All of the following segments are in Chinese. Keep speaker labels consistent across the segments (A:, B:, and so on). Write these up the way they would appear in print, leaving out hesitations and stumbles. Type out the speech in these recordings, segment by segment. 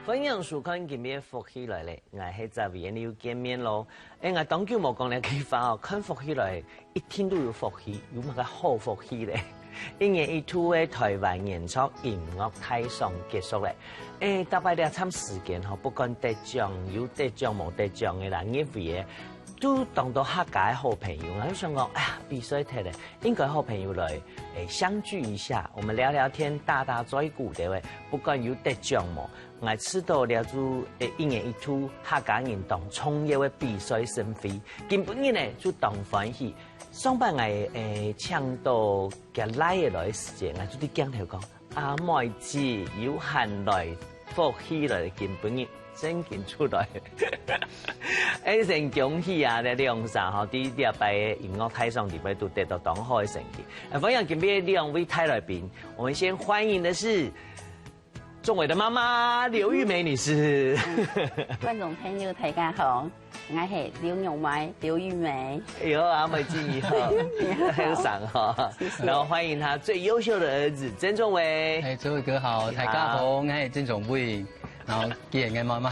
A: 歡迎收看今日福起來咧，我係在維園又見面咯。我當久冇講咧，佢發哦，看福起來一天都有福氣，有乜個好福氣咧？一年一度嘅台灣原創音樂大賞結束咧。大概咧差時間吼，不管得獎有得獎冇得獎嘅啦，因為都當到客家嘅好朋友，我就想講，哎呀，比賽睇咧，應該好朋友來相聚一下，我們聊聊天，打打嘴鼓的喂，不管有得獎冇。我知道了就一年一度客家人當創業嘅比賽勝飛，根本呢就當歡喜。上班我唱到嘅來嘅時間，我就啲鏡頭講阿妹子有閒來福氣來根本呢真見出來。先恭喜啊！咧兩場吼，第一擺音樂台上裡面都得到當好嘅成績。歡迎今日兩位台來賓，我們先歡迎的是仲偉的媽媽劉玉梅女士。
B: 觀眾朋友大家好，我係劉玉梅，劉玉梅。
A: 哎呦，阿妹子你好，很爽哈。然後歡迎他最優秀的兒子曾仲偉。
C: 哎，仲偉哥好，大家好，我係曾仲偉。然後見人嘅媽媽，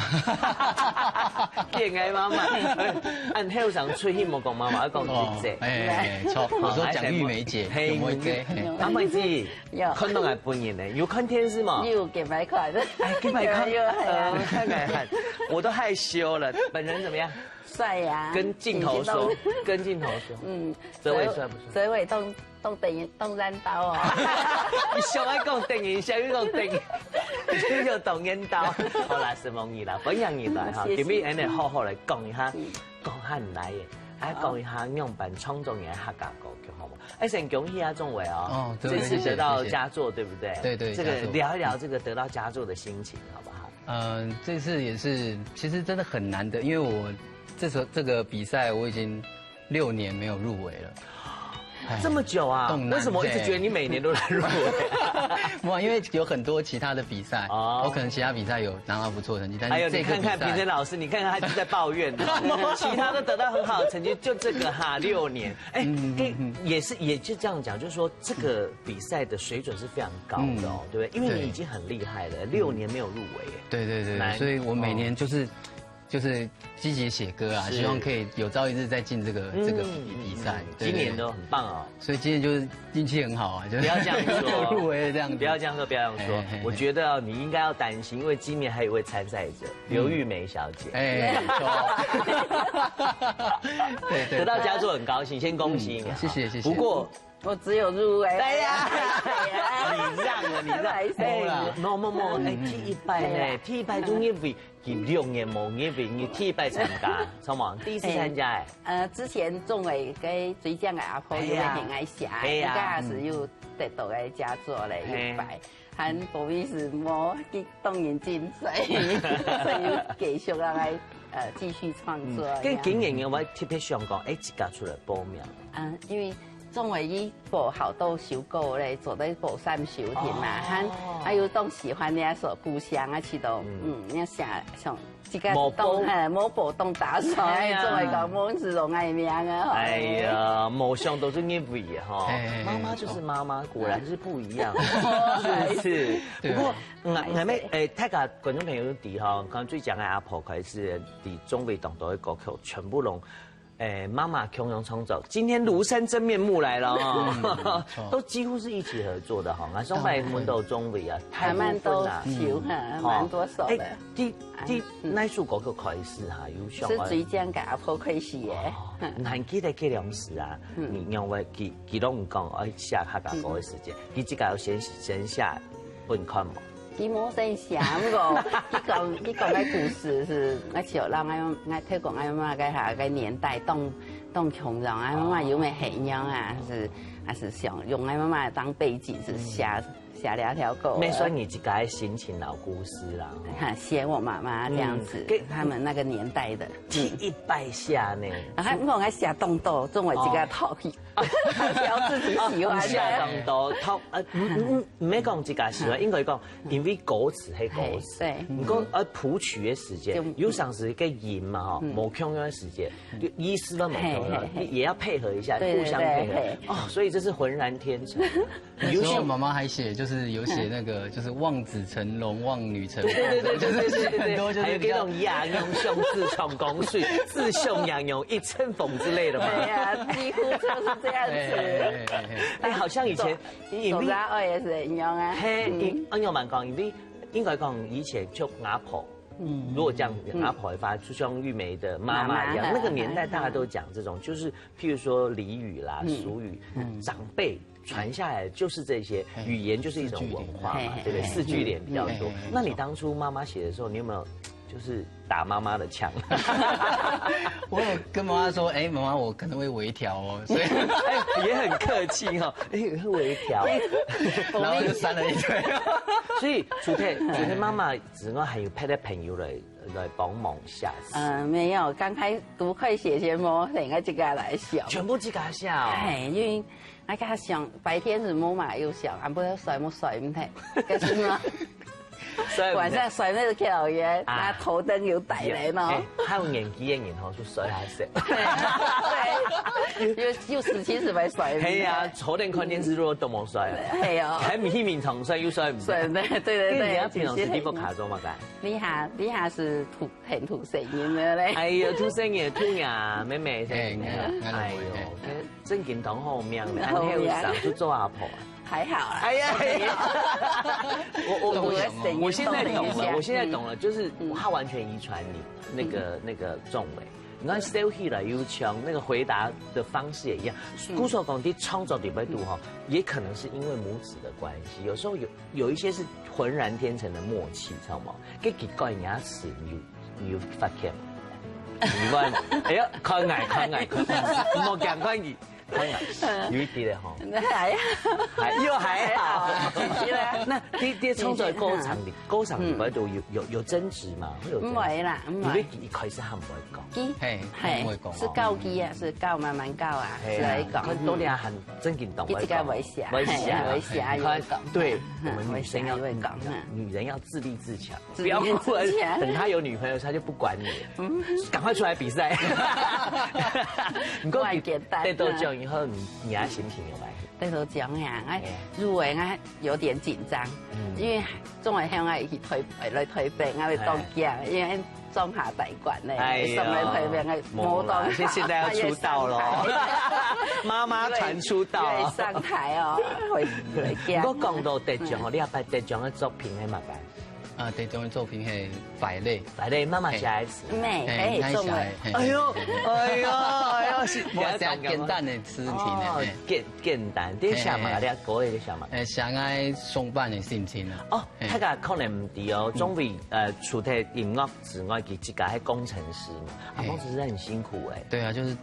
A: 見人嘅媽媽，按後上出去冇講媽媽，講姐姐。
C: 哎，錯，我說講玉梅姐，玉梅姐。
A: 阿妹子，看到係本人咧，有看電視嗎？
B: 有幾百塊的，
A: 幾百塊，太難看，我都害羞了。本人怎麼樣？
B: 帥呀！
A: 跟鏡頭說，跟鏡頭說。這位帥不帥？
B: 這位動人刀哦。
A: 你上愛講電影，下又講電影，你就動人刀。好啦，是夢兒啦，本人而來哈，今日我哋好好嚟講一下唔來嘅，講一下樣板創作嘅客家歌曲好嗎？先恭喜啊，仲偉哦，這次得到佳作，對不對？
C: 對對，
A: 這個聊一聊這個得到佳作的心情，好不好？
C: 這次也是，其實真的很難得，因為我這個比賽我已經6年沒有入圍了。
A: 這麼久啊？為什麼我一直覺得你每年都來入圍？
C: 不，因為有很多其他的比賽，我可能其他比賽有拿到不錯的成績，但是
A: 還有你看看評審老師，你看看他就在抱怨，其他都得到很好的成績，就這個哈6年，也就這樣講，就是說這個比賽的水準是非常高的哦，對不對？因為你已經很厲害了，6年沒有入圍，
C: 對對對，所以我每年就是積極寫歌啊，希望可以有朝一日再進這個比賽。
A: 今年都很棒哦，
C: 所以今年就是運氣很好啊，就
A: 不要這樣說，
C: 入圍了這樣子，
A: 不要這樣說，不要這樣說。我覺得你應該要擔心，因為今年還有一位參賽者劉玉梅小姐，對，得到佳作很高興，先恭喜你，
C: 謝謝謝謝。
A: 不過
B: 我只有入圍，
A: 對呀，你讓了，你讓，冇，第一擺咧，第一擺仲因為6年冇因為你第一擺參加，錯嗎？第一次參加
B: 之前仲偉跟水匠嘅阿婆有很愛寫，而家是又得到嘅佳作咧100，還不好意思冇去動員競賽，所以繼續讓佢繼續創作。
A: 跟今年嘅話特別想講，自家出來報名。
B: 因為仲偉伊報好多首歌咧，做在報三小田嘛，還有當喜歡的所故鄉啊，去到你想這個冇報當打賞，仲偉講冇是容愛命啊！
A: 哎呀，冇想到這麼偉哈，媽媽就是媽媽，果然是不一樣，是不是？不過我咩大家觀眾朋友啲哈，剛最講嘅阿婆佢是啲仲偉當到嘅歌曲全部攏。媽媽共同創作，今天廬山真面目來了哦，都幾乎是一起合作的哈。啊，上擺門到仲偉啊，太滿多啦，蠻多首的。啲那首歌曲開始哈，有上
B: 是水匠嘅阿婆開始嘅。
A: 唔係記得幾兩時啊？你因為佢攏唔講，我下客家歌嘅時間，佢自己要先下本看嘛。
B: 佢冇先寫，不過佢講嘅故事是，我小讓我推廣我媽嘅下個年代當窮人，我媽有咩形樣啊？還是想用我媽媽當背景是寫兩條歌。
A: 沒說你自己嘅心情老故事啦，
B: 寫我媽媽這樣子，他們那個年代的。
A: 第一擺下呢，
B: 我寫動作，仲偉這個套戲，表自己喜歡。
A: 寫動作套，唔係講自己喜歡，應該講因為歌詞係歌詞，唔過譜曲嘅時間，有時是個音嘛嗬，冇共樣嘅時間，意思都冇同樣，也要配合一下，互相配合。哦，所以這是渾然天成。
C: 有時候媽媽還寫就是。就是有写那个就是望子成龙，望女成凤，
A: 对，
C: 就是很多就是
A: 还有这种养用兄自从公水，自兄养用一乘风之类的嘛。
B: 对呀，几乎就是这样子。
A: 哎，好像以前
B: 因为我也是一样啊。
A: 嘿，安有蛮讲，因为应该讲以前就阿婆。如果这样，阿婆会发出像玉梅的妈妈一样，那个年代大家都讲这种，就是譬如说俚语啦、俗语，长辈传下来就是这些语言，就是一种文化嘛，对不对？四句联比较多。那你当初妈妈写的时候，你有没有就是打妈妈的枪？
C: 我有跟妈妈说，哎，妈妈，我可能会微调哦，所以
A: 也很客气哈，会微调，
C: 然后就删了一堆。
A: 所以昨天妈妈只能还有派的朋友来帮忙下词。
B: 没有，刚开读快写前摸，另外一个来想，
A: 全部自家下。
B: 哎，因为我给他想白天是摸嘛又想，不要甩摸甩唔睇，可是呢。晚上甩那个跳跃，拿头灯有带来呢。
A: 还有年纪的人吼，就甩下色。
B: 对，又时期是咪甩？
A: 係呀，坐定看電視都冇甩。
B: 係啊，
A: 喺面面床上又甩唔甩？
B: 對。
A: 你而家平常是呢個卡咗嘛？
B: 你下是很吐聲音的咧。
A: 哎呀，吐聲音吐呀，妹妹聲。
C: 哎呦，
A: 真健堂好命咧，安尼有上去做阿婆。
B: 还好啦。
A: 哎呀，我现在懂了，我现在懂了，就是他完全遗传你那个仲伟。你看 ，sell 起来又强，那个回答的方式也一样。姑说讲的创造礼拜度哈，也可能是因为母子的关系，有时候有一些是浑然天成的默契，知道吗？给几个人家词，你发现，你问，哎呀，看眼，莫讲关于。有一啲咧吼，还好，那啲创作歌场里边都有争执嘛？会有争执？
B: 唔會啦，唔會。
A: 一開始他唔會講，
B: 係是教機啊，是教慢慢教啊，是來講。
A: 佢多啲很真勁懂，
B: 一直個微笑，微笑，
A: 對，我們女生要講，女人要自立自強，不要等他有女朋友，他就不管你，趕快出來比賽。唔過得到獎以後，你啊心情有來？
B: 得到獎呀，入圍我有點緊張，因為總係向我去來推病，我嚟當家，因為中下大館咧，送來推病我冇當。
A: 現在要出道咯，媽媽傳出道，
B: 上台哦，會驚。
A: 如果講到得獎，你阿爸得獎嘅作品係乜嘢？
C: 得獎嘅作品係敗類，
A: 媽媽寫嘅詞，
B: 美，中文。
A: 哎呦，
C: 我寫簡單嘅詞體
A: 簡單，啲寫嘛，啲歌嘅寫嘛。
C: 寫愛上班嘅心情啊。
A: 哦，嗰個可能唔對哦，總為除咗音樂之外，佢自己係工程師嘛，工程師很辛苦哎。
C: 對啊，就是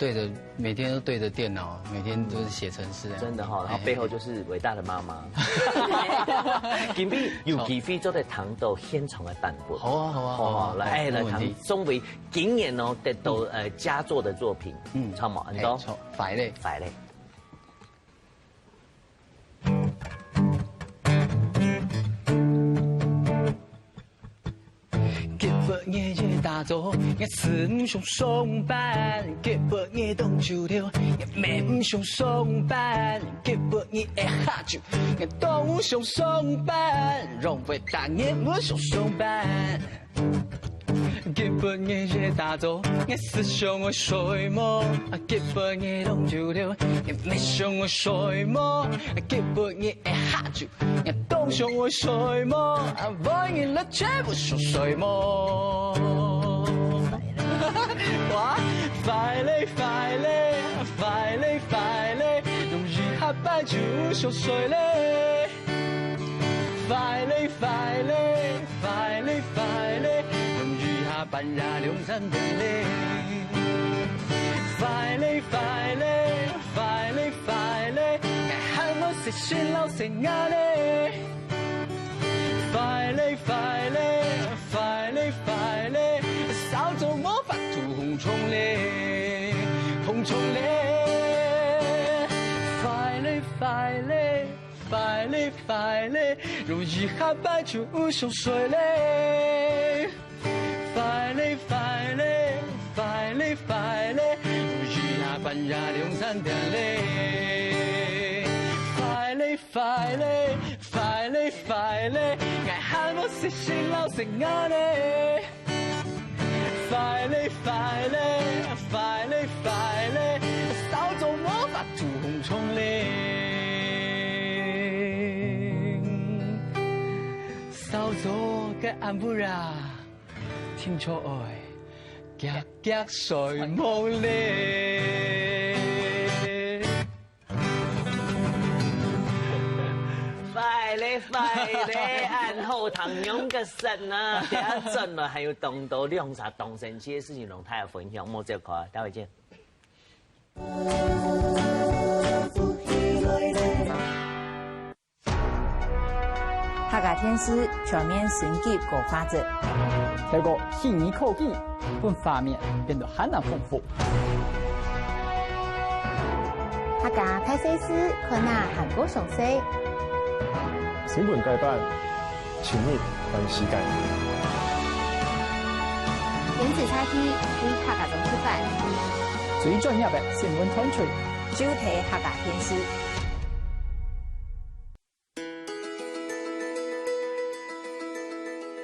C: 每天都對着電腦，每天都是寫程式。
A: 真的哈，然後背後就是偉大的媽媽。今日有機會做在糖豆現場嘅版本。
C: 好啊，
A: 來談總為今年哦得到佳作的作品，錯冇？很多
C: 敗類。夜夜打坐，我思想上班，結不夜當酒條，我面上上班，結不夜喝酒，我當上上班，讓為大夜我上上班。結不夜夜打坐，我思想我睡夢，結不夜當酒條，我面上我睡夢，結不夜喝酒，我當上我睡夢，為你了全部上睡夢。哇！快樂，用一下班就上睡嘞。快樂，用一下班呀兩三點嘞。快樂，喊我實現老成呀嘞。快樂，少走魔法圖紅蟲嘞。快樂，容易下班就上睡嘞。快樂，容易下班呀兩三點嘞。快快嘞，快嘞，快嘞，爱喊我是新老神啊嘞。快嘞，快嘞，快嘞，快嘞，少做魔法主红冲灵，少做个安布拉，听错爱，夹夹睡梦嘞。
A: 快嘞快嘞，按后堂用个神啊！等下转了还有动到两啥动神奇的事情，让大家分享，莫这块，待会见。
D: 客家天师全面升级国发展，
C: 透过细腻科技，让画面变得很难丰富。
D: 客家派西施可那韩国上色。
E: 新闻改版，请你关时间。
D: 原子差梯为客家中出版，
C: 最专业的新闻团队，
D: 主题客家天师。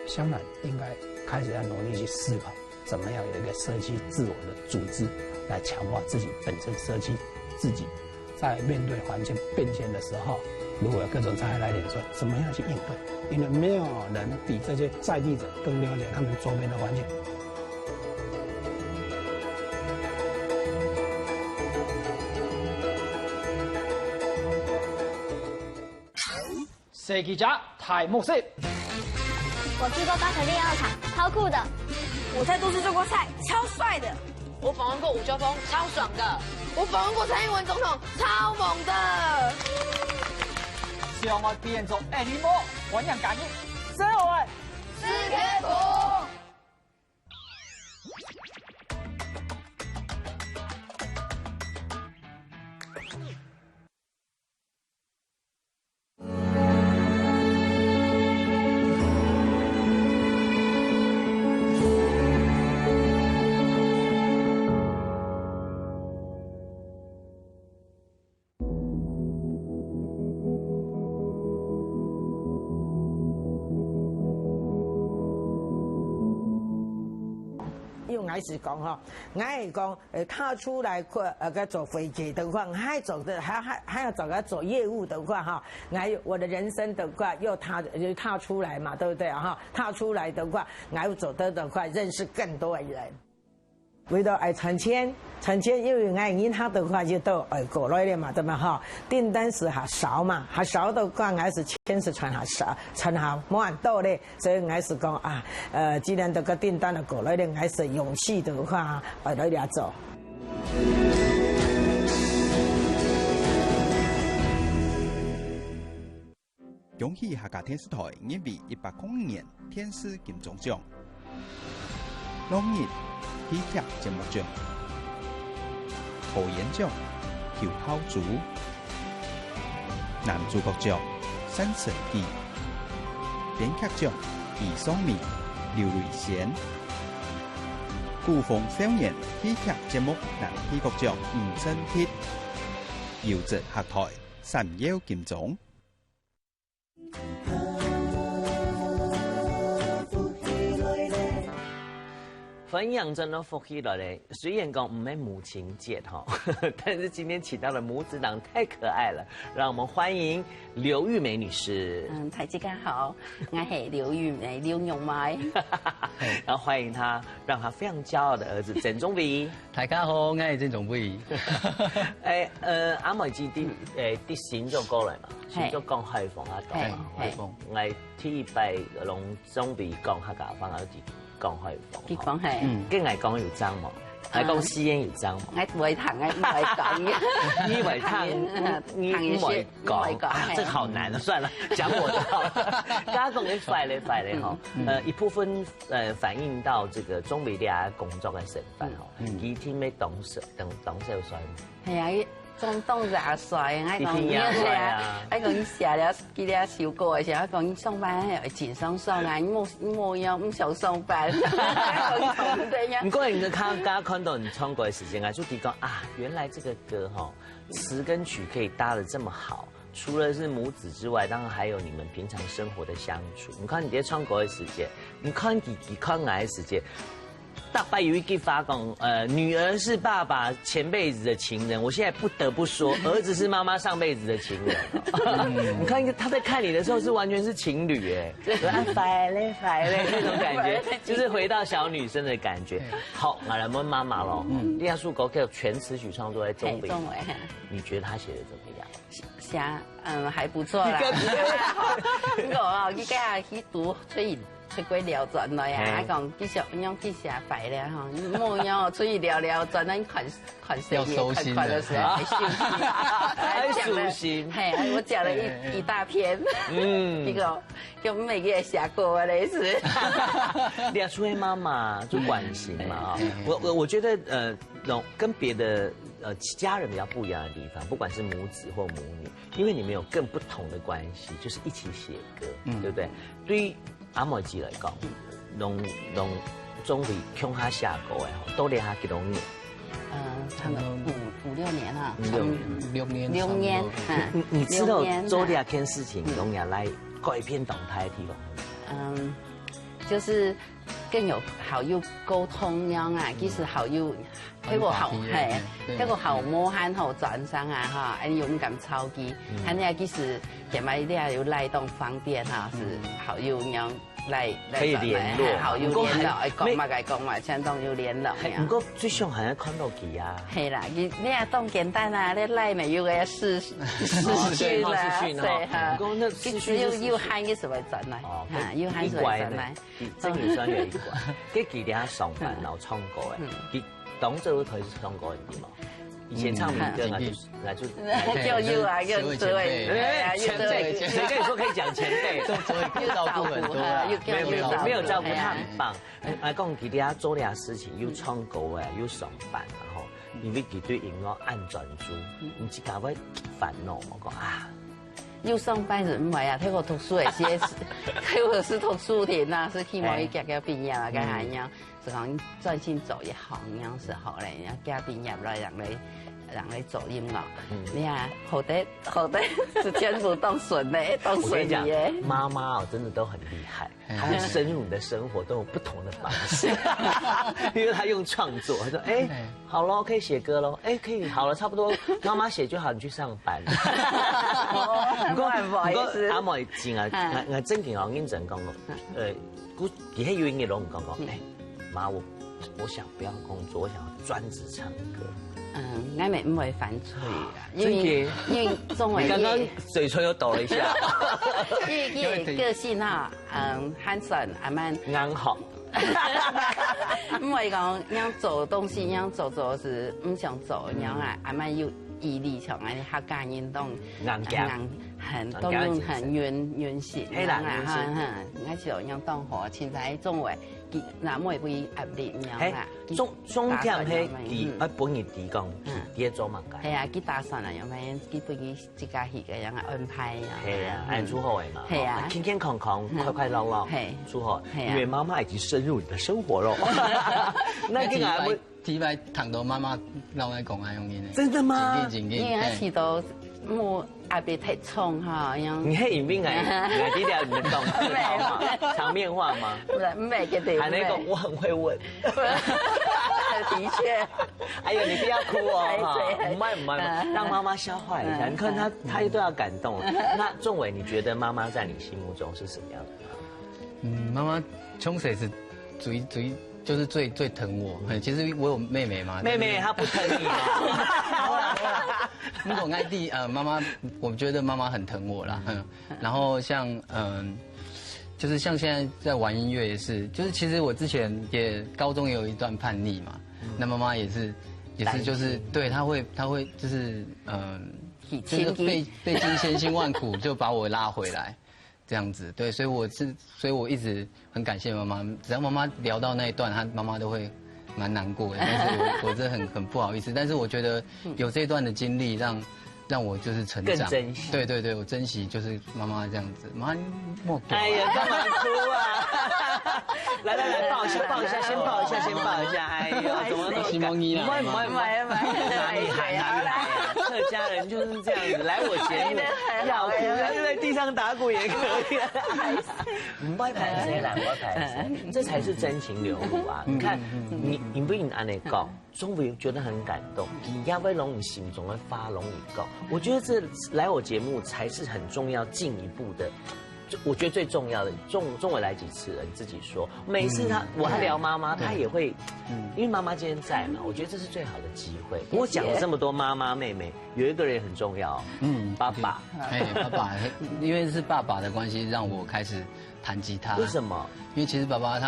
F: 香港应该开始要努力去思考，怎么样有一个设计自我的组织，来强化自己本身设计自己，在面对环境变迁的时候。如果有各种灾害来临的时候，怎么样去应对？因为没有人比这些在地者更了解他们周边的环境。
C: 设计家台木色，
G: 我去过高雄电药厂，超酷的。
H: 我在都市做过菜，超帅的。
I: 我访问过吴秋峰，超爽的。
H: 我访问过蔡英文总统，超猛的。
C: 向我变做爱尼莫，弘扬感应，生活爱，
H: 吃铁土。
J: 我是讲吼，我是讲踏出来个做会计的话，还走的还要找个做业务的话哈，我的人生的话又踏出来嘛，对不对啊哈？踏出来的话，我走的话认识更多的人。为了爱存钱，因为爱银行的话就到国内了嘛，对吗哈？订单是还少嘛，还少的话还是钱是存还少，存还蛮多的，所以还是讲啊，既然这个订单的国内的还是勇气的话，来俩做。
K: 恭喜客家天师台入围102年天师金钟奖，龙日喜剧节目奖、导演奖、邱孝祖、男主角奖申成基、编剧奖易爽明、刘瑞贤、古风少年喜剧节目男配角奖吴振鐵、姚泽客台神妖金鐘。
A: 分享真的福气了嘞！虽然讲唔係母亲节哈，但是今天请到的母子档太可爱了，让我们欢迎刘玉梅女士。
B: 大家好，我是刘玉梅，刘玉梅。
A: 然后欢迎她，让她非常骄傲的儿子郑宗伟。
C: 大家好，我是郑宗伟。
A: 阿妹子啲新咗過來嘛，新咗講開放啊，開放。我第一擺攏總比講客家話有啲。講開放，
B: 結講係，
A: 跟係講有爭嘛，係講私煙有爭嘛。
B: 我會談，我唔係講嘅。
A: 你會談，你唔會講，這好難啊！算了，講我的好了。家講你快咧哈，一部分反映到這個中美倆工作嘅成分吼，佢天咩董事衰。
B: 係啊。中東廿歲，我講你我講你寫了幾條小歌嘅時候，我講你上班係真爽啊，你冇要唔想上班。
A: 唔過你剛剛看到你唱歌嘅時間啊，就提講啊，原來這個歌哈詞跟曲可以搭得這麼好。除了是母子之外，当然还有你们平常生活的相处。你看你在创国的时间，你看你看我的时间。大伯有一句话讲，女儿是爸爸前辈子的情人。我现在不得不说，儿子是妈妈上辈子的情人。你看他在看你的时候是完全是情侣哎，拜嘞那种感觉，就是回到小女生的感觉。好，我来问妈妈喽。李亚树狗给全词曲创作在中北，你觉得他写的怎么样？
B: 写还不错啦。我去家去读出过聊转来啊，讲继续样继续摆咧哈，莫样出去聊聊转来看谁也看的时候还休息，
A: 还舒心。
B: 嘿，我讲了一大篇，这个跟每个写过的类似。
A: 李出的妈妈就关心嘛啊，我觉得跟别的家人比较不一样的地方，不管是母子或母女，因为你们有更不同的关系，就是一起写歌，对不对？对于阿妹子来讲，拢总会向他下歌的吼，都练下几多年？
B: 差不多五六年哈
F: 6年。
A: 你知道做这件事情，拢也来改变动态的地方。
B: 就是更有好友沟通样啊，其实好友那个好嘿，那个好摸汉好转上啊哈，哎勇敢超级，他那其实点买一定有赖动方便哈，是好友样来
A: 可以联络，
B: 好友联络，哎讲嘛该讲嘛，相当有联络。
A: 不过最上还要看到佢啊。
B: 系啦，你也当简单啊，你赖咪要个视讯啦，对哈。其实要喊嘅时候转来，要喊时候转来。
A: 正如双月一关，佢几点上班然后唱歌嘅，佢当做佢唱歌嘅點啊？以前唱民歌啊，就
B: 要啊，要这位
A: 前辈，谁跟你说可以讲前辈？
F: 照顾很多啊，
A: 没有照顾他很棒。讲佢哋做啲事情，要唱歌啊，要上班，然后因为佢对音乐按专注，唔知搞乜烦恼，我讲啊。
B: 要上班是唔係啊？睇我讀書嘅些，睇我是讀書的呐，是希望一家家畢業啊，跟下樣，是講專心走一行樣時候咧，然後家畢業來讓你走音樂。你看好的是全部當順的，當順利耶。
A: 媽媽哦，真的都很厲害，她會深入你的生活，都有不同的方式。因為她用創作，她說：哎，好咯，可以寫歌咯，哎，可以，好了，差不多，媽媽寫就好，你去上班。
B: 不過
A: 阿妹真啊，我正經我認真講過，以前有音樂都唔講講，哎，媽，我想不要工作，我想要專職唱歌。
B: 我咪唔會反脆啊，因為中文
A: 剛剛嘴唇又抖了一下，
B: 因為個性哈，很順，阿蠻
A: 啱好。
B: 唔係講要做東西，要做是唔想做，然後阿蠻有毅力，像嗰啲客家運動，都用很圓形，
A: 係啦，
B: 我就用當河，現在中文。嗱，每會壓力樣啦。
A: 中點係佢本業地講，佢做乜嘅？
B: 係啊，佢打算啊，有咩佢本佢自家去嘅樣安排啊。
A: 係啊，按出好嘅嘛。
B: 係啊，
A: 健健康康，快快樂樂。係出好，因為媽媽已經深入你的生活咯。
F: 那個阿妹提來談到媽媽，讓我講下用嘅。
A: 真的嗎？
B: 因為我知道冇壓力太重哈，樣。
A: 你係飲冰嚟低調，你們懂客套嗎？場面話嗎？
B: 唔係嘅地方。
A: 還那個我很會問。
B: 的確。
A: 哎呀，你不要哭哦，唔係，讓媽媽消化一下。你看她都要感動了。那仲偉，你覺得媽媽在你心目中是什麼樣的？
F: 媽媽從小是就是最疼我。其實我有妹妹嘛。
A: 妹妹她不疼你哦。
F: 如果愛弟媽媽，我覺得媽媽很疼我啦。然後像就是像現在在玩音樂也是，就是其實我之前也高中也有一段叛逆嘛。那媽媽也是就是對，她會就是就是費盡千辛萬苦就把我拉回來。這樣子，對，所以我一直很感謝媽媽。只要媽媽聊到那一段，她媽媽都會蠻難過的。但是我真的很不好意思。但是我覺得有這段的經歷，让我就是成长，
A: 更珍惜。
F: 对对对，我珍惜就是妈妈这样子，妈莫给。
A: 哎呀，干嘛哭啊？来来来，抱一下，抱一下，先抱一下，先抱一下。哎呦，怎么都
F: 西蒙伊啊？
A: 买，哪里喊哪里来？客家人就是这样子，来我节目要哭，就在地上打鼓也可以。唔爱排谁啦，我排谁，这才是真情流露啊！你看，你不应安尼讲，总会觉得很感动。你要为龙你心中会发龙一告，我觉得这来我节目才是很重要进一步的。我觉得最重要的，钟伟来几次了？你自己说，每次我还聊妈妈，他也会，因为妈妈今天在嘛，我觉得这是最好的机会。不过讲了这么多妈妈妹妹，有一个人也很重要，爸爸。
F: 哎，爸爸，因为是爸爸的关系，让我开始弹吉他。
A: 为什么？
F: 因为其实爸爸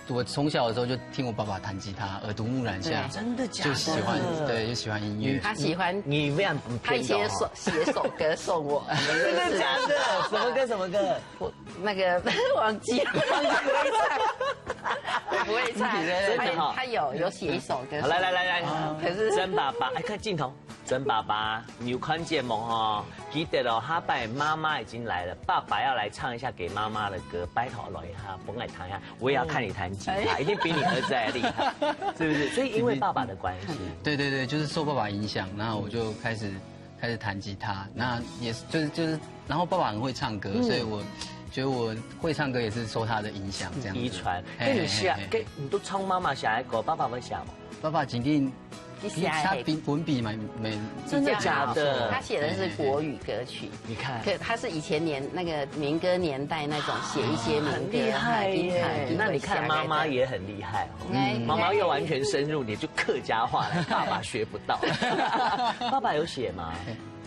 F: 我从小的时候就听我爸爸弹吉他，耳濡目染下，
A: 真的假的？
F: 就喜欢，对，就喜欢音乐。
B: 他喜欢
A: 你非常
B: 他以前写首歌送我，
A: 真的假的？什么歌？什么歌？
B: 我那个忘记了，不会唱，
A: 真的哈。
B: 他有写一首歌。
A: 来，
B: 可是
A: 曾爸爸，哎，看镜头，曾爸爸，你有看节目哦？记得哦，哈拜妈妈已经来了，爸爸要来唱一下给妈妈的歌，拜托来一下，甭来弹一下，我也要看你弹吉他，一定比你儿子还厉害，是不是？所以因为爸爸的关系，
F: 对，就是受爸爸影响，然后我就开始弹吉他，那也是就是，然后爸爸很会唱歌，所以我觉得我会唱歌也是受他的影响，这样
A: 遗传。跟你写，你都唱妈妈写的歌，爸爸会写吗？
F: 爸爸肯定。他文笔蛮
A: 真的假的？
B: 他写的是国语歌曲，
A: 你看，
B: 可他是以前那个民歌年代那种写一些民歌，
A: 很厉害耶。那你看妈妈也很厉害哦，妈妈又完全深入你就客家话了，爸爸学不到。爸爸有写吗？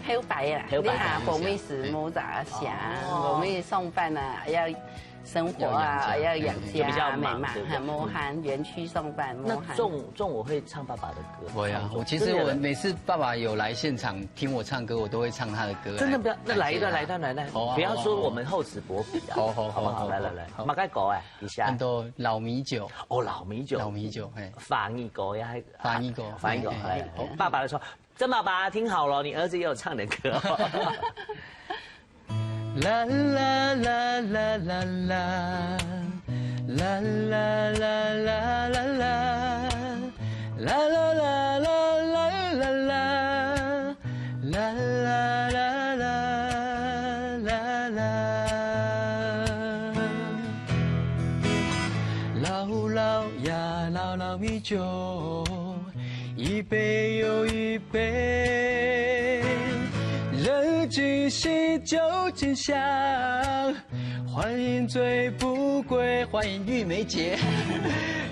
B: 黑白啦，你下红米时母咋写，红米送饭啊要。生活啊，要养家，美嘛，很魔涵园区送饭。
A: 那仲我会唱爸爸的歌。
F: 我呀，其实我每次爸爸有来现场听我唱歌，我都会唱他的歌。
A: 真的不要，那来一段，不要说我们厚此薄彼啊。
F: 好
A: 不好？来，马该狗哎，底下。
F: 很多老米酒。
A: 哦，老米酒，
F: 哎，
A: 翻译狗呀，
F: 翻译狗，
A: 来，爸爸的说，曾爸爸听好了，你儿子也有唱的歌。
C: 啦啦啦啦啦啦，啦啦啦啦啦啦，啦啦啦啦啦啦啦，啦啦啦啦啦。老呀老米酒，一杯又一杯。人尽喜酒尽香，欢迎醉不归，欢迎玉梅姐。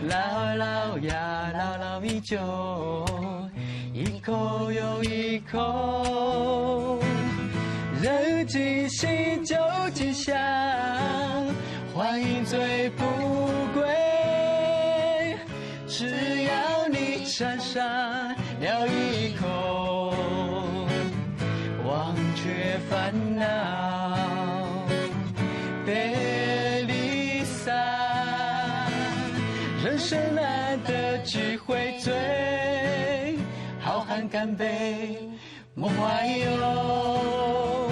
C: 老呀老米酒，一口又一口。人尽喜酒尽香，欢迎醉不归。只要你尝上了一口。忘却烦恼，别离散，人生难得只会醉，好汉干杯，莫怀忧。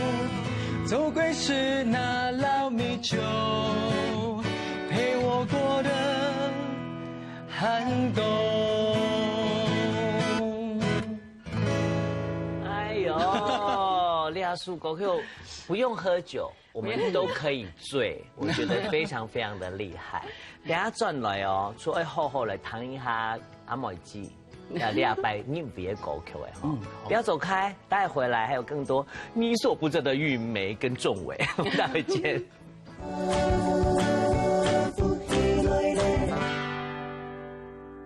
C: 走归是那老米酒，陪我过的寒冬。
A: 大树狗就不用喝酒，我们都可以醉，我觉得非常非常的厉害。等下转来哦，说哎后来谈一下阿妹子，两拜你别狗 Q 哎哈，不要走开，待会回来还有更多你所不知的玉梅跟仲伟，我们待会见。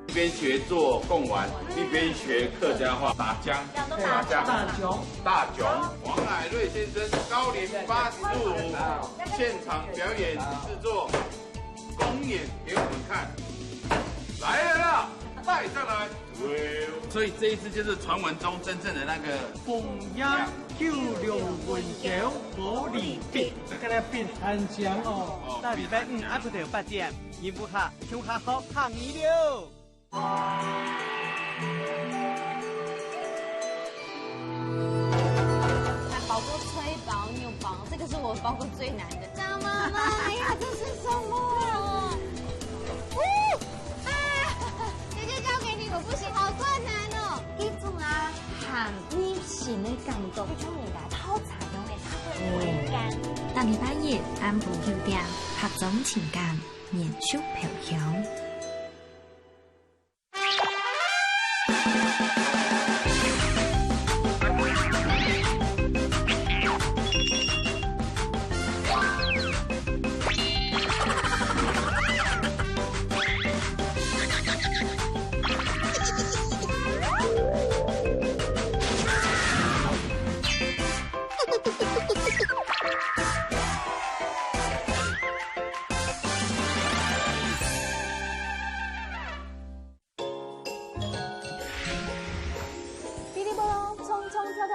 L: 一边学做贡丸，一边学客家话打浆，大囧，王乃瑞先生高龄85，现场表演制作，公演给我们看，来了，带上来。所以这一次就是传闻中真正的那个
M: 凤阳96文桥玻璃饼，今日变很香哦。大礼拜5阿不得8点，音不卡，胸卡好看一溜。
G: 这个是我包过最难的。张妈妈，哎呀，这是什么？姐姐交给你，我不行，好困难哦。一种啊，含你心的感觉，一种人家好彩用的茶会干。
N: 大礼拜日按部就点，合种情感，延续飘香。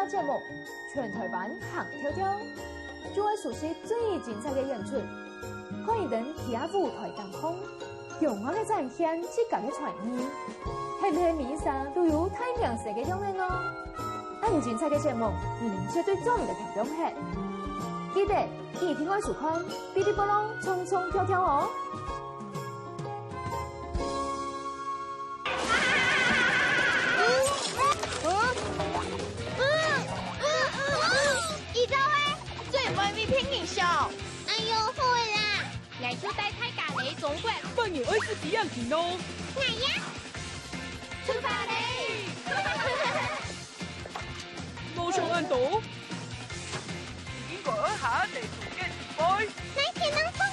O: 节目全台湾行跳跳，就会熟悉最精彩的演出，可以等其他舞台当空，用我嘅展现自家嘅才艺，係唔係面上都有太陽石嘅樣嘅哦？咁精彩嘅節目，絕對中意嘅聽眾係，記得一定要收看《嗶哩啵啷衝衝跳跳》哦。
G: 哎呦，好啦，藝術帶大家嚟中國，
P: 歡迎愛斯幾樣見咯。
G: 係呀，出發嚟！
P: 冇錯按到，應該下一地做嘅開。
G: 你見能風啊？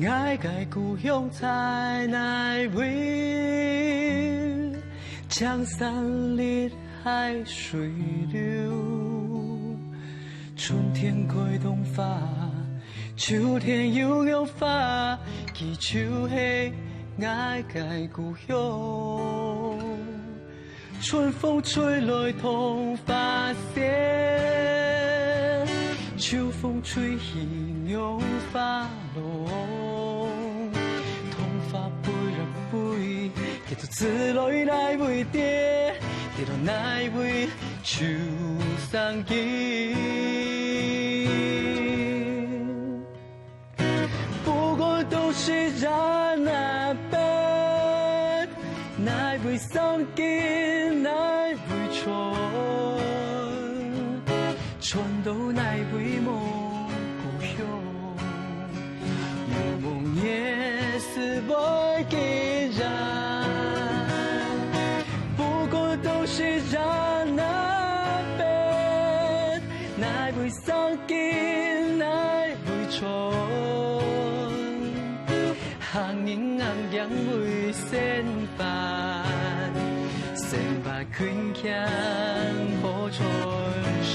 C: 爱的故乡在哪位？江山丽海水流，春天开动花，秋天又有花，它就是爱的故乡。春风吹来同发现，秋风吹起牛发落。叫做自來來為爹，跌落乃為秋生見。不過都是人那般，乃為生見，乃為春，春都乃為夢故鄉，有夢也是為給人。是人那邊，乃會生見，乃會春，行影硬樣會先辦，先把群強好春時。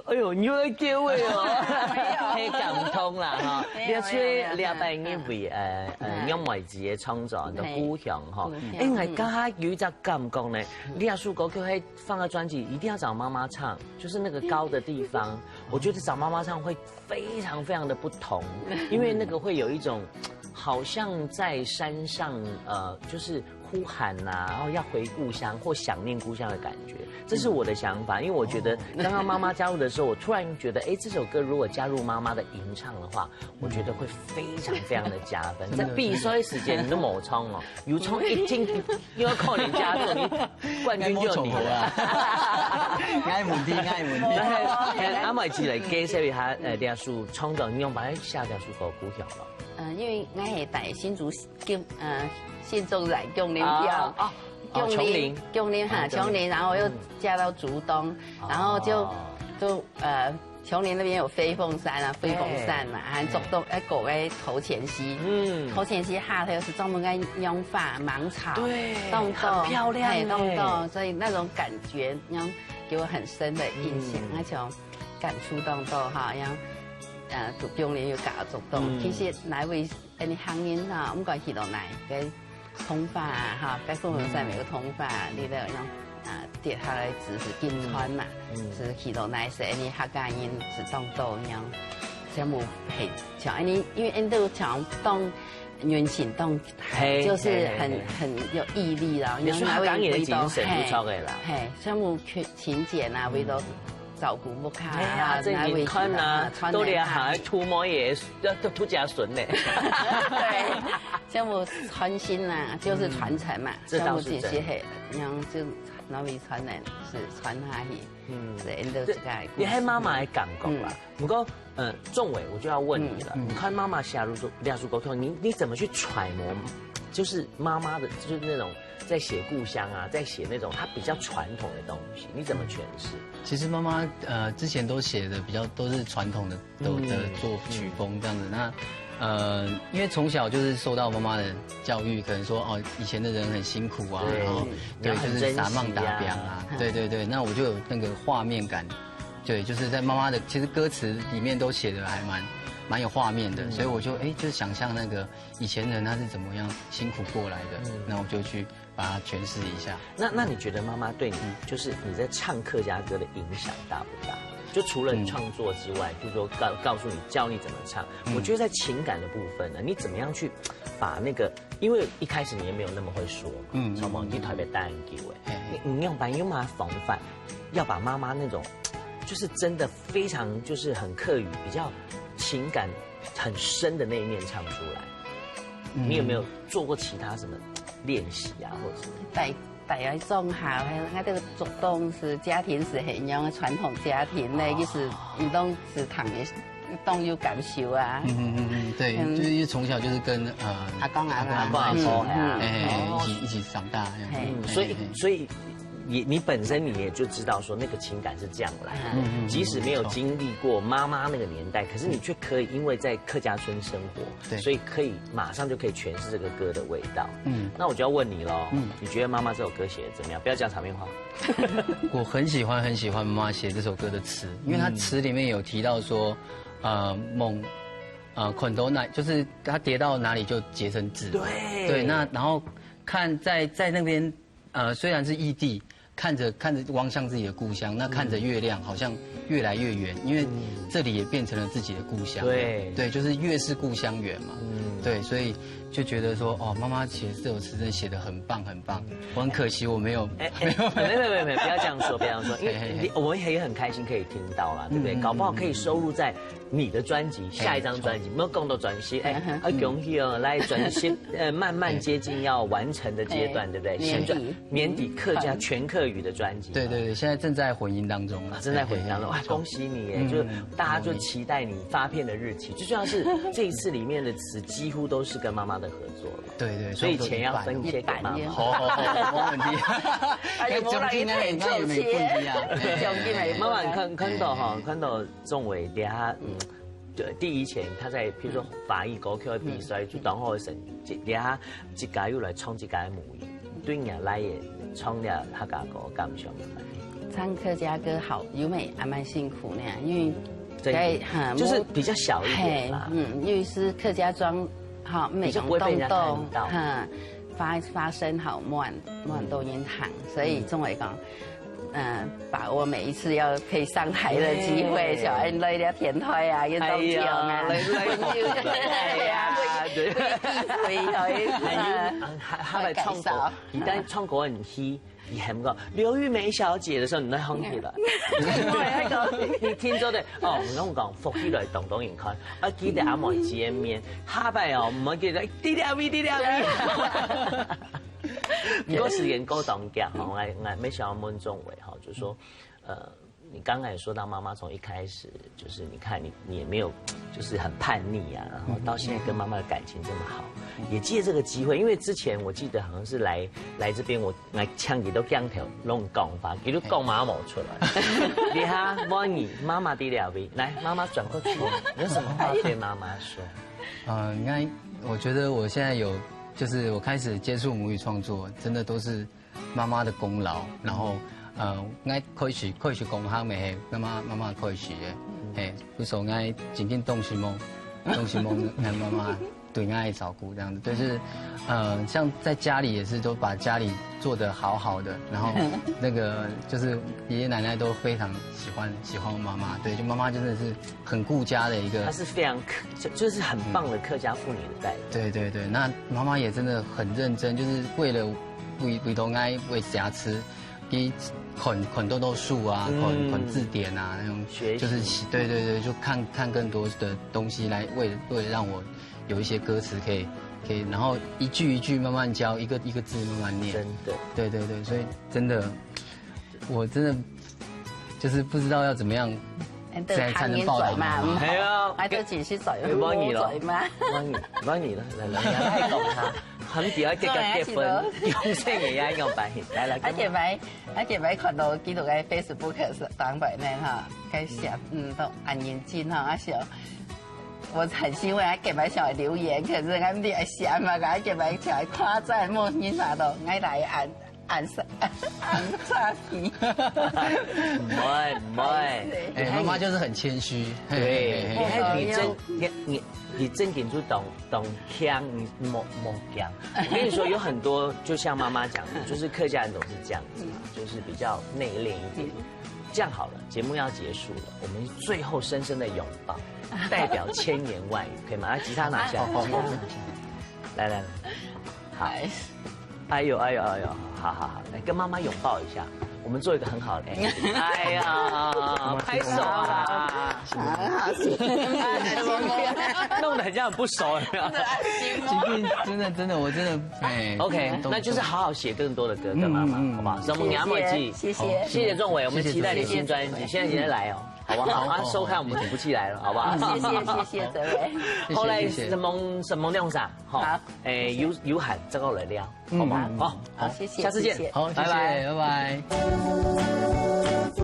C: 哎呦，你會叫嘅哦，係感通啦哈！你一出你阿爸應為音樂自己創作的故鄉哈，因為家有一隻感覺呢，你阿叔哥就會放個專輯，一定要找媽媽唱，就是那個高的地方，我覺得找媽媽唱會非常非常的不同，因為那個會有一種
A: 好像在山上，就是呼喊呐、然后要回故乡或想念故乡的感觉，这是我的想法。因为我觉得刚刚妈妈加入的时候，我突然觉得，哎，这首歌如果加入妈妈的吟唱的话，我觉得会非常非常的加分。在比赛时间你都冇冲哦，有冲一听，因为靠你加入，你冠军就你了。
Q: 爱问题，爱问题。
A: 阿妹子嚟介绍一下啲书创作，你用把它下条书歌鼓响咯。
B: 因为我系大新竹新竹来琼林票，琼林哈，琼林，然后又嫁到竹东，然后就琼林那边有飞凤山啊，飞凤山嘛，还竹东狗个头前溪，头前溪下头是专门跟养发芒草，对，动豆，
A: 很漂亮，
B: 动豆，所以那种感觉，然后给我很深的印象，那种感触动豆哈，然后。读中年要搞竹东，其实哪位你行业哈，我们讲起到来嘅通发哈，嘅凤凰山没有通发，你都用跌下来只是金川嘛，是起到来是你客家人是当到样，全部系像你，因为都讲当原情当，就是很有毅力啦，
A: 你说客家人的精神不错嘅啦，
B: 嘿，全部勤俭啊，为到。照顾木卡啊，
A: 这年看啊，都连还涂抹也都涂甲笋呢。
B: 对，项目传心呐，就是传承嘛。
A: 这倒是真。
B: 然后就那位传人是传下去，是因都这个。
A: 你还妈妈的感觉吧？不过仲伟，我就要问你了。你看妈妈下入说廖叔沟通，你怎么去揣摩？就是妈妈的，就是那种在写故乡啊，在写那种她比较传统的东西，你怎么诠释？
Q: 其实妈妈之前都写的比较都是传统的的作曲风这样子。那因为从小就是受到妈妈的教育，可能说哦以前的人很辛苦啊，然后对就是撒mạng打表啊，对对对，那我就有那个画面感，对，就是在妈妈的其实歌词里面都写的还蛮有画面的，所以我就就是想象那个以前人他是怎么样辛苦过来的，那我就去把它诠释一下。
A: 那你觉得妈妈对你就是你在唱客家歌的影响大不大？就除了创作之外，就是说告诉你教你怎么唱，我觉得在情感的部分呢，你怎么样去把那个，因为一开始你也没有那么会说嘛，从某地台北带人给我，你用把用妈防范，要把妈妈那种就是真的非常就是很客语比较。情感很深的那一面唱出来，你有没有做过其他什么练习啊，或者是？
B: 大家种下，我这个竹东是家庭是很样的传统家庭呢，就是你都是谈的，都有感受啊。
Q: 对，就是从小就是跟
B: 阿公阿
Q: 婆一起长大，
A: 所以。你本身你也就知道说那个情感是这样来的，即使没有经历过妈妈那个年代，可是你却可以因为在客家村生活，所以可以马上就可以诠释这个歌的味道。那我就要问你喽，你觉得妈妈这首歌写的怎么样？不要讲场面话。
Q: 我很喜欢妈妈写这首歌的词，因为她词里面有提到说，捆头奶就是她跌到哪里就结成纸。对，那然后看在那边虽然是异地。看着望向自己的故乡，那看着月亮好像越来越远，因为这里也变成了自己的故乡。对，就是越是故乡远嘛。对，所以就觉得说，哦，妈妈写这首词真的写得很棒很棒。我很可惜我没有。
A: 没，不要这样说，不要这样说，因为我们也很开心可以听到啦，对不对？搞不好可以收录在你的专辑下一张专辑，没有更多专辑，恭喜哦，来专辑慢慢接近要完成的阶段，对不对？年底客家全客语的专辑。
Q: 对，现在正在混音当中
A: 正在混音当中。哇，恭喜你耶！就大家就期待你发片的日期，最重要是这一次里面的词几乎都是跟妈妈的合作了。
Q: 对，
A: 所以钱要分一些给妈妈。
Q: 好，没问题。奖金呢？那有没有问题啊？
A: 妈妈看到仲伟底下第一前他在譬如说法艺歌曲的比赛就当好的成绩，底下一家又来唱一家的母语，对你来也唱了客家歌感想。
B: 唱客家歌好优美，还蛮辛苦呢，因为
A: 就是比较小一点啦。
B: 因为是客家庄，好每个动动，发声好慢都音行，所以仲伟讲，把握每一次要可以上台的機會，小恩累了填台啊，運動場啊，累係啊，
A: 他來唱歌，你當唱歌很稀，你喊個劉玉梅小姐的時候，你都哼起來。你聽咗的哦，我講福起來動動眼看，我記得阿妹見面，下擺哦唔好記得滴滴 V 滴滴 V。不過時間過當家哈，我沒想到問仲偉哈，就是說，你剛才也說到媽媽從一開始就是你看你也沒有就是很叛逆啊，然後到現在跟媽媽的感情這麼好，也借這個機會，因為之前我記得好像是來這邊我槍幾都講條弄講法，幾都講媽媽出來，你哈問你媽媽滴了沒？來媽媽轉過去，你有什麼話對媽媽說？
Q: 應該我覺得我現在有。就是我開始接觸母語創作，真的都是媽媽的功勞。然後，我開始講下咪係媽媽開始嘅，係，有時候我真正東西夢，讓媽媽對我照顧這樣子。就是像在家裡也是都把家裡做得好好的，然後那個就是爺爺奶奶都非常喜歡我媽媽，對，就媽媽真的是很顧家的一個。
A: 她是非常就是很棒的客家婦女的代表。
Q: 對，那媽媽也真的很認真，就是為了為到愛為家吃，你捆豆豆樹啊，捆字典啊那種，就是對，就看更多的東西來為了讓我有一些歌詞可以，然後一句一句慢慢教，一個一個字慢慢念。真的。對，所以真的，我真的就是不知道要怎麼樣才能報答媽媽。
A: 係啊，
B: 我都自己嘴
A: 幫你咯，幫你啦，嚟，來講下，很屌結婚，用聲嘢一樣擺，來。
B: 我前擺看到幾多個 Facebook 上邊呢哈，佢寫都安言經哈，我想。我很欣慰，我給埋小孩留言，可是我唔知寫嘛，我給埋小孩誇讚，冇人啥都，我來按叉皮。
A: 唔會，
Q: 媽媽就是很謙虛。
A: 對，你真點就懂聽，你冇講。我跟你說，有很多，就像媽媽講的，就是客家人總是這樣子嘛，就是比較內斂一點。這樣好了，節目要結束了，我們最後深深的擁抱。代表千言萬語，可以嗎？把吉他拿下，來，好，哎呦，好，來跟媽媽擁抱一下，我們做一個很好的 ending。哎呀，拍手啊！弄得很像很不熟，
Q: 真的，我真的
A: OK， 那就是好好寫更多的歌跟媽媽，好不好？什麼娘們記，謝謝仲偉，我們期待你新專輯，現在你再來哦。好不好？好，收看我們土不起來了，好不好？
B: 謝這位。
A: 後來什麼亮啥？好，有喊這個來聊，好嗎？好，
B: 謝謝，
A: 下次見，
Q: 好，拜拜。